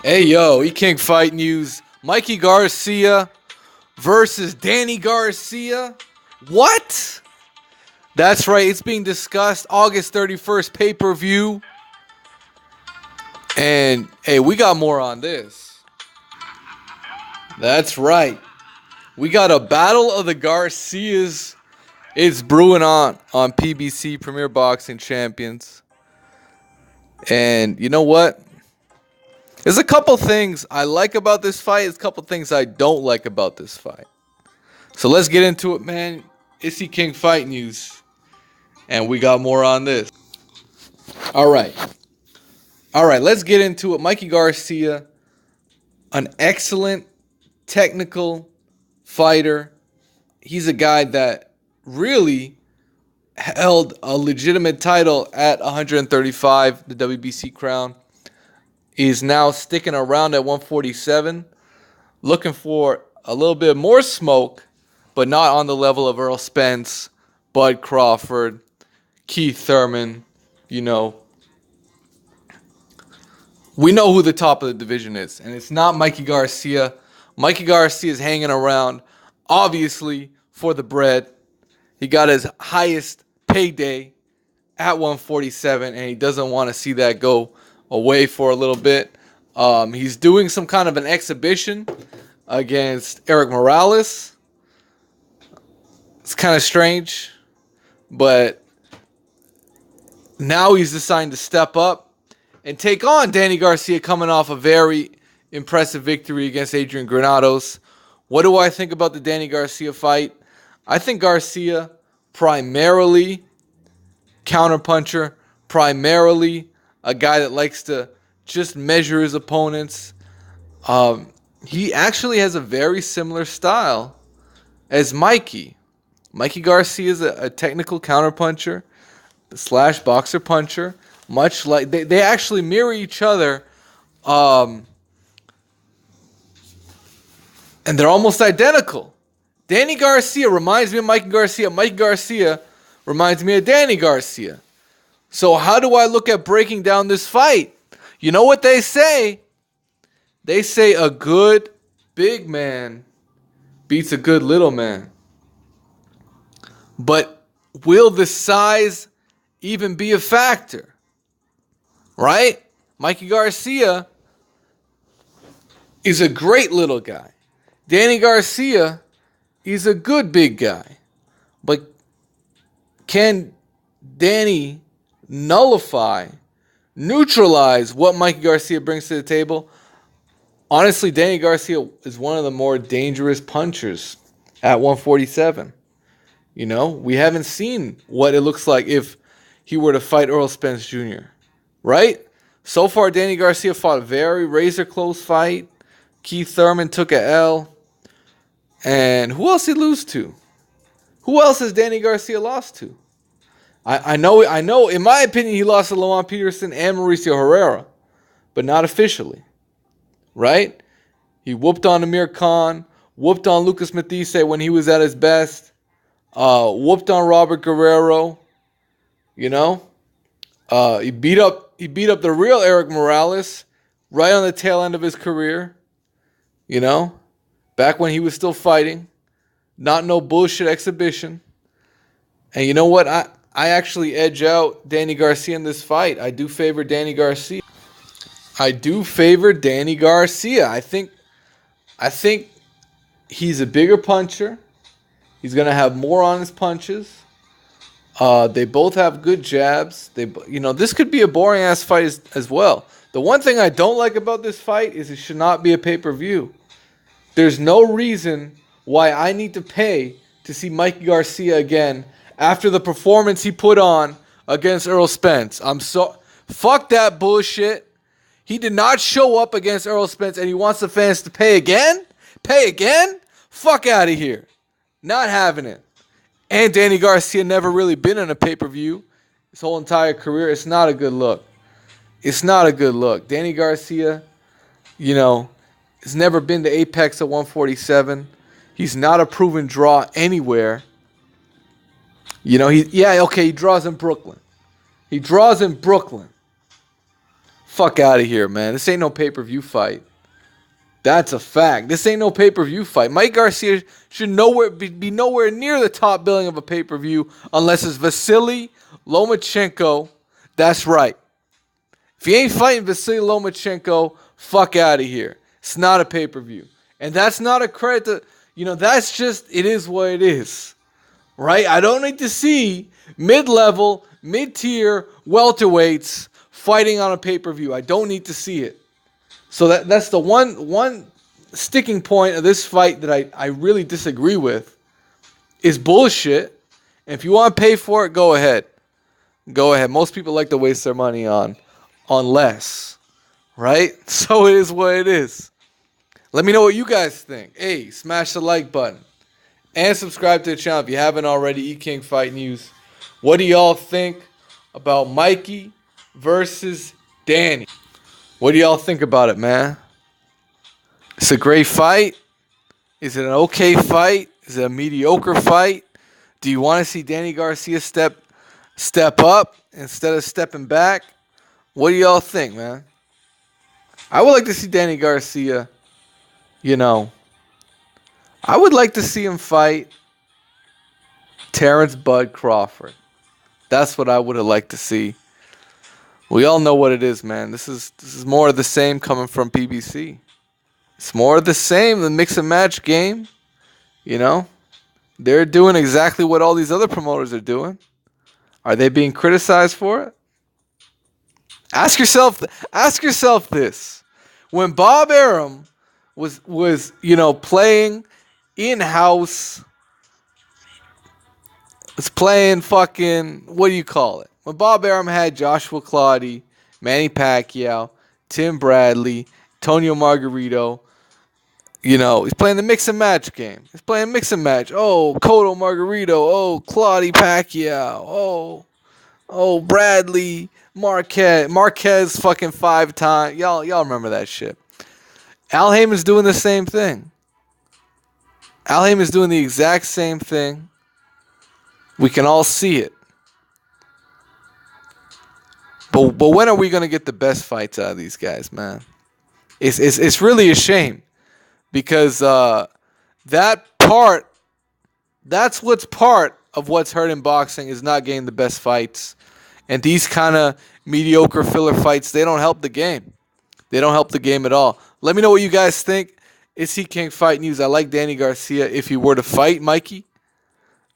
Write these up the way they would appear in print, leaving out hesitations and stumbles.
Hey yo, E-King Fight News. Mikey Garcia versus Danny Garcia. What? That's right, it's being discussed. August 31st pay-per-view. And hey, we got more on this. That's right. We got a battle of the Garcias. It's brewing on PBC Premier Boxing Champions. And you know what? There's a couple things I like about this fight. There's a couple things I don't like about this fight. So let's get into it, man. It's E-King Fight News. And we got more on this. All right, let's get into it. Mikey Garcia, an excellent technical fighter. He's a guy that really held a legitimate title at 135, the WBC crown. He's now sticking around at 147, looking for a little bit more smoke, but not on the level of Errol Spence, Bud Crawford, Keith Thurman. You know, we know who the top of the division is, and it's not Mikey Garcia. Mikey Garcia is hanging around, obviously, for the bread. He got his highest payday at 147, and he doesn't want to see that go away for a little bit. He's doing some kind of an exhibition against Eric Morales. It's kind of strange, but now he's deciding to step up and take on Danny Garcia, coming off a very impressive victory against Adrian Granados. What do I think about the Danny Garcia fight? I think Garcia, primarily counterpuncher, primarily a guy that likes to just measure his opponents. He actually has a very similar style as Mikey. Mikey Garcia is a technical counterpuncher slash boxer puncher. Much like they actually mirror each other. And they're almost identical. Danny Garcia reminds me of Mikey Garcia. Mikey Garcia reminds me of Danny Garcia. So how do I look at breaking down this fight? You know what they say? They say a good big man beats a good little man. But will the size even be a factor? Right? Mikey Garcia is a great little guy. Danny Garcia is a good big guy. But can Danny neutralize what Mikey Garcia brings to the table? Honestly, Danny Garcia is one of the more dangerous punchers at 147. You know, we haven't seen what it looks like if he were to fight Errol Spence Jr., right? So far, Danny Garcia fought a very razor-close fight. Keith Thurman took a L. And who else did he lose to? Who else has Danny Garcia lost to? I know. In my opinion, he lost to Lamont Peterson and Mauricio Herrera, but not officially, right? He whooped on Amir Khan, whooped on Lucas Matisse when he was at his best, whooped on Robert Guerrero. You know, he beat up the real Eric Morales right on the tail end of his career. You know, back when he was still fighting, not no bullshit exhibition. And you know what? I actually edge out Danny Garcia in this fight. I do favor Danny Garcia. I think he's a bigger puncher. He's going to have more on his punches. They both have good jabs. This could be a boring ass fight as well. The one thing I don't like about this fight is it should not be a pay-per-view. There's no reason why I need to pay to see Mikey Garcia again after the performance he put on against Errol Spence. Fuck that bullshit. He did not show up against Errol Spence and he wants the fans to pay again? Pay again? Fuck out of here. Not having it. And Danny Garcia never really been in a pay-per-view his whole entire career. It's not a good look. Danny Garcia, has never been to Apex at 147. He's not a proven draw anywhere. He draws in Brooklyn. Fuck out of here, man. This ain't no pay-per-view fight. That's a fact. This ain't no pay-per-view fight. Mike Garcia should be nowhere near the top billing of a pay-per-view unless it's Vasily Lomachenko. That's right. If he ain't fighting Vasily Lomachenko, fuck out of here. It's not a pay-per-view. And that's not a credit to, that's just, it is what it is. Right? I don't need to see mid-level, mid-tier welterweights fighting on a pay-per-view. I don't need to see it. So that's the one sticking point of this fight that I really disagree with is bullshit. And if you want to pay for it, go ahead. Go ahead. Most people like to waste their money on less. Right? So it is what it is. Let me know what you guys think. Hey, smash the like button. And subscribe to the channel if you haven't already. E-King Fight News. What do y'all think about Mikey versus Danny? What do y'all think about it, man? It's a great fight. Is it an okay fight? Is it a mediocre fight? Do you want to see Danny Garcia step up instead of stepping back? What do y'all think, man? I would like to see Danny Garcia, I would like to see him fight Terrence Bud Crawford. That's what I would have liked to see. We all know what it is, man. This is more of the same coming from PBC. It's more of the same, the mix and match game. They're doing exactly what all these other promoters are doing. Are they being criticized for it? Ask yourself this. When Bob Arum was playing in-house, was playing fucking, what do you call it? When Bob Arum had Joshua Clottey, Manny Pacquiao, Tim Bradley, Antonio Margarito, he's playing the mix and match game. He's playing mix and match. Oh, Cotto Margarito. Oh, Clottey Pacquiao. Oh, Bradley Marquez fucking 5-time. Y'all remember that shit. Al Heyman's doing the same thing. Al Heyman's doing the exact same thing. We can all see it. But when are we going to get the best fights out of these guys, man? It's really a shame. Because that's what's part of what's hurting boxing is not getting the best fights. And these kind of mediocre filler fights, they don't help the game. They don't help the game at all. Let me know what you guys think. It's E-King Fight News. I like Danny Garcia if he were to fight Mikey.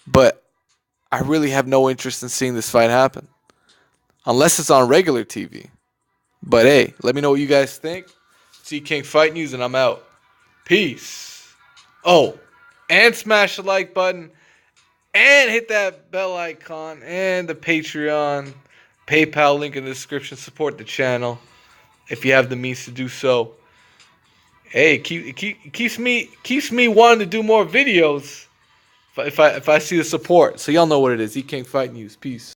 But I really have no interest in seeing this fight happen. Unless it's on regular TV. But hey, let me know what you guys think. It's E-King Fight News and I'm out. Peace. Oh, and smash the like button. And hit that bell icon. And the Patreon, PayPal link in the description. Support the channel if you have the means to do so. Hey, keeps me wanting to do more videos if I see the support. So y'all know what it is. E-King Fight News. Peace.